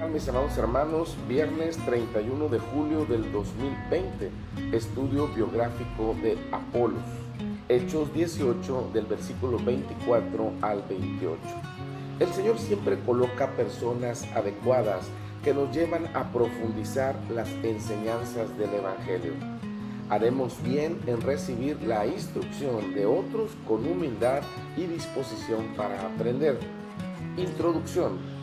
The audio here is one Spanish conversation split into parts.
Mis amados hermanos, viernes 31 de julio del 2020, estudio biográfico de Apolos, Hechos 18 del versículo 24 al 28. El Señor siempre coloca personas adecuadas que nos llevan a profundizar las enseñanzas del Evangelio. Haremos bien en recibir la instrucción de otros con humildad y disposición para aprender. Introducción.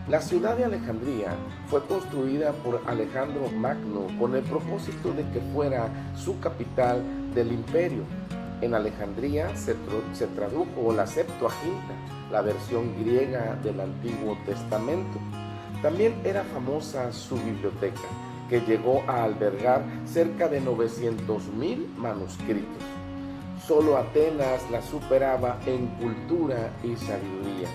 La ciudad de Alejandría fue construida por Alejandro Magno con el propósito de que fuera su capital del imperio. En Alejandría se tradujo la Septuaginta, la versión griega del Antiguo Testamento. También era famosa su biblioteca, que llegó a albergar cerca de 900,000 manuscritos. Solo Atenas la superaba en cultura y sabiduría.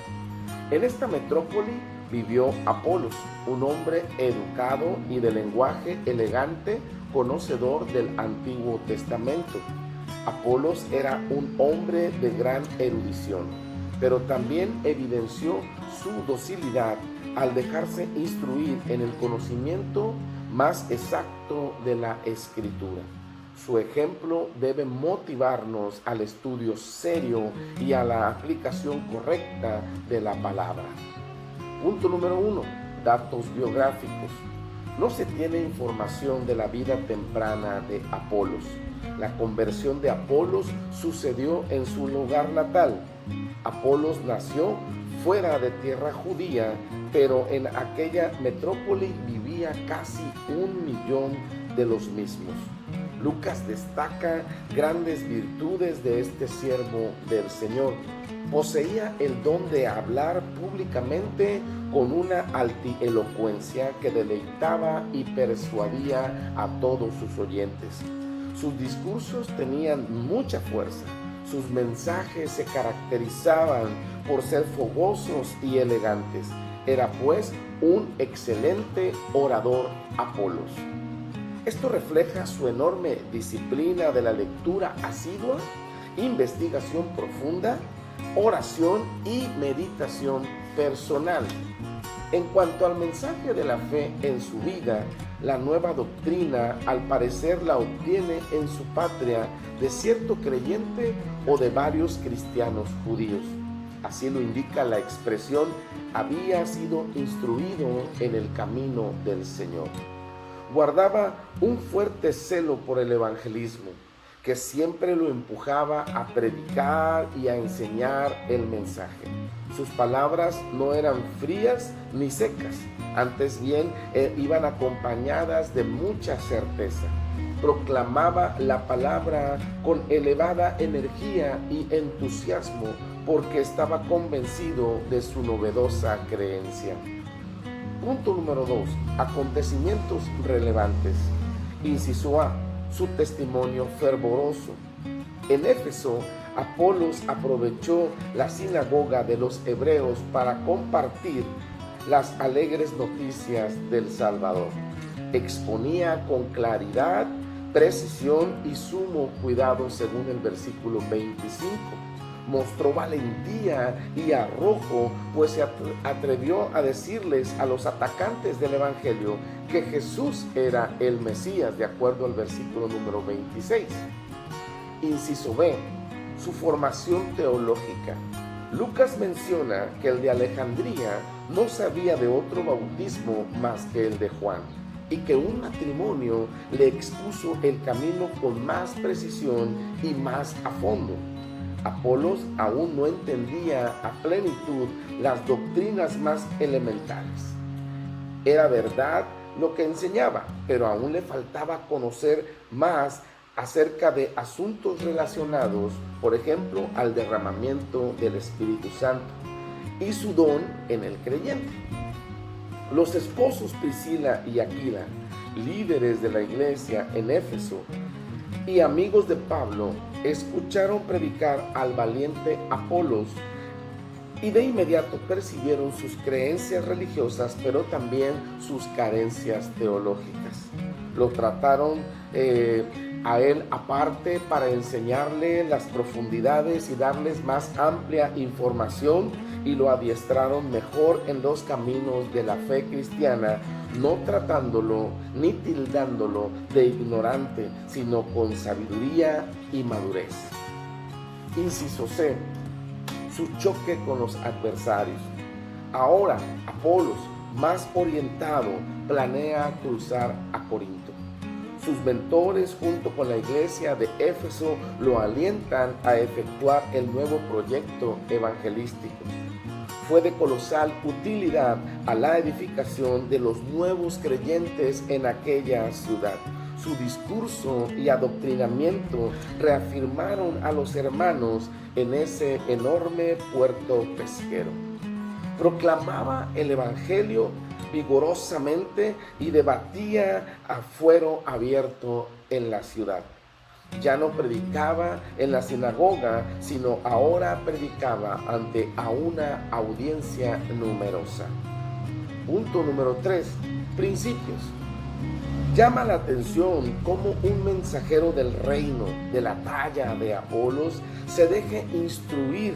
En esta metrópoli vivió Apolos, un hombre educado y de lenguaje elegante, conocedor del Antiguo Testamento. Apolos era un hombre de gran erudición, pero también evidenció su docilidad al dejarse instruir en el conocimiento más exacto de la Escritura. Su ejemplo debe motivarnos al estudio serio y a la aplicación correcta de la palabra. Punto número 1. Datos biográficos. No se tiene información de la vida temprana de Apolos. La conversión de Apolos sucedió en su lugar natal. Apolos nació fuera de tierra judía, pero en aquella metrópoli vivía casi 1,000,000 de los mismos. Lucas destaca grandes virtudes de este siervo del Señor. Poseía el don de hablar públicamente con una altielocuencia que deleitaba y persuadía a todos sus oyentes. Sus discursos tenían mucha fuerza. Sus mensajes se caracterizaban por ser fogosos y elegantes. Era pues un excelente orador Apolos. Esto refleja su enorme disciplina de la lectura asidua, investigación profunda, oración y meditación personal. En cuanto al mensaje de la fe en su vida, la nueva doctrina al parecer la obtiene en su patria de cierto creyente o de varios cristianos judíos. Así lo indica la expresión había sido instruido en el camino del Señor. Guardaba un fuerte celo por el evangelismo, que siempre lo empujaba a predicar y a enseñar el mensaje. Sus palabras no eran frías ni secas, antes bien iban acompañadas de mucha certeza. Proclamaba la palabra con elevada energía y entusiasmo porque estaba convencido de su novedosa creencia. Punto número 2. Acontecimientos relevantes. Inciso A. Su testimonio fervoroso. En Éfeso, Apolos aprovechó la sinagoga de los hebreos para compartir las alegres noticias del Salvador. Exponía con claridad, precisión y sumo cuidado según el versículo 25. Mostró valentía y arrojo, pues se atrevió a decirles a los atacantes del Evangelio que Jesús era el Mesías, de acuerdo al versículo número 26. Inciso B. Su formación teológica. Lucas menciona que el de Alejandría no sabía de otro bautismo más que el de Juan, y que un matrimonio le expuso el camino con más precisión y más a fondo. Apolos aún no entendía a plenitud las doctrinas más elementales. Era verdad lo que enseñaba, pero aún le faltaba conocer más acerca de asuntos relacionados, por ejemplo, al derramamiento del Espíritu Santo y su don en el creyente. Los esposos Priscila y Aquila, líderes de la iglesia en Éfeso y amigos de Pablo, escucharon predicar al valiente Apolos y de inmediato percibieron sus creencias religiosas, pero también sus carencias teológicas. Lo trataron A él aparte para enseñarle las profundidades y darles más amplia información, y lo adiestraron mejor en los caminos de la fe cristiana, no tratándolo ni tildándolo de ignorante, sino con sabiduría y madurez. Inciso C. Su choque con los adversarios. Ahora, Apolos, más orientado, planea cruzar a Corinto. Sus mentores, junto con la iglesia de Éfeso, lo alientan a efectuar el nuevo proyecto evangelístico. Fue de colosal utilidad a la edificación de los nuevos creyentes en aquella ciudad. Su discurso y adoctrinamiento reafirmaron a los hermanos en ese enorme puerto pesquero. Proclamaba el evangelio vigorosamente y debatía a fuero abierto en la ciudad. Ya no predicaba en la sinagoga, sino ahora predicaba ante a una audiencia numerosa. Punto número 3. Principios. Llama la atención cómo un mensajero del reino, de la talla de Apolos, se deje instruir.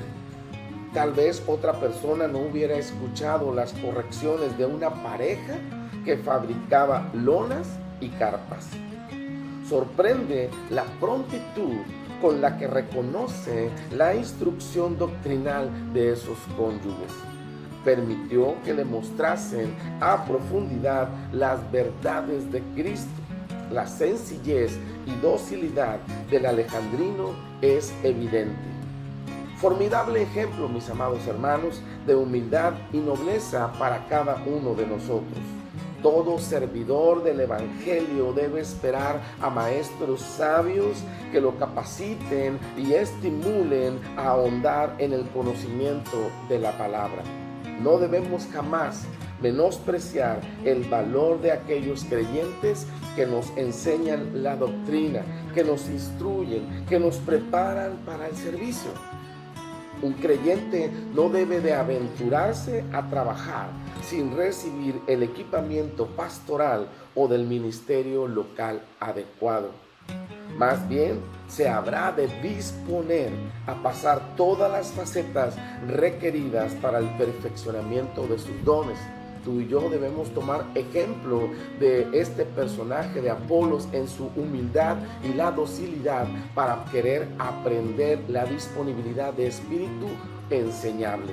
Tal vez otra persona no hubiera escuchado las correcciones de una pareja que fabricaba lonas y carpas. Sorprende la prontitud con la que reconoce la instrucción doctrinal de esos cónyuges. Permitió que le mostrasen a profundidad las verdades de Cristo. La sencillez y docilidad del alejandrino es evidente. Formidable ejemplo, mis amados hermanos, de humildad y nobleza para cada uno de nosotros. Todo servidor del evangelio debe esperar a maestros sabios que lo capaciten y estimulen a ahondar en el conocimiento de la palabra. No debemos jamás menospreciar el valor de aquellos creyentes que nos enseñan la doctrina, que nos instruyen, que nos preparan para el servicio. Un creyente no debe de aventurarse a trabajar sin recibir el equipamiento pastoral o del ministerio local adecuado. Más bien, se habrá de disponer a pasar todas las facetas requeridas para el perfeccionamiento de sus dones. Tú y yo debemos tomar ejemplo de este personaje de Apolos en su humildad y la docilidad para querer aprender la disponibilidad de espíritu enseñable.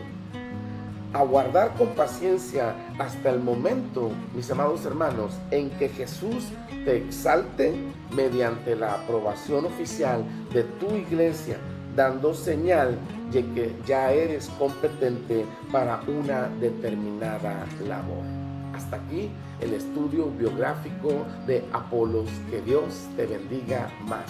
Aguardar con paciencia hasta el momento, mis amados hermanos, en que Jesús te exalte mediante la aprobación oficial de tu iglesia, dando señal de que ya eres competente para una determinada labor. Hasta aquí el estudio biográfico de Apolos. Que Dios te bendiga más.